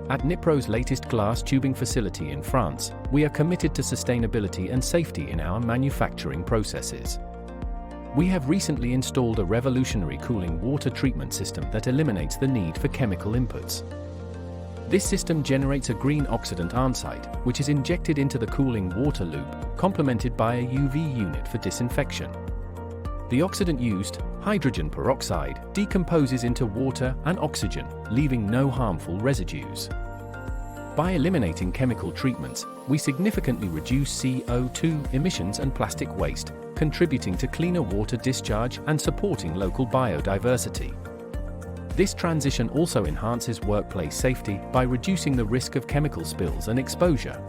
At Nipro's latest glass tubing facility in France, we are committed to sustainability and safety in our manufacturing processes. We have recently installed a revolutionary cooling water treatment system that eliminates the need for chemical inputs. This system generates a green oxidant on-site, which is injected into the cooling water loop, complemented by a UV unit for disinfection. The oxidant used, hydrogen peroxide, decomposes into water and oxygen, leaving no harmful residues. By eliminating chemical treatments, we significantly reduce CO2 emissions and plastic waste, contributing to cleaner water discharge and supporting local biodiversity. This transition also enhances workplace safety by reducing the risk of chemical spills and exposure,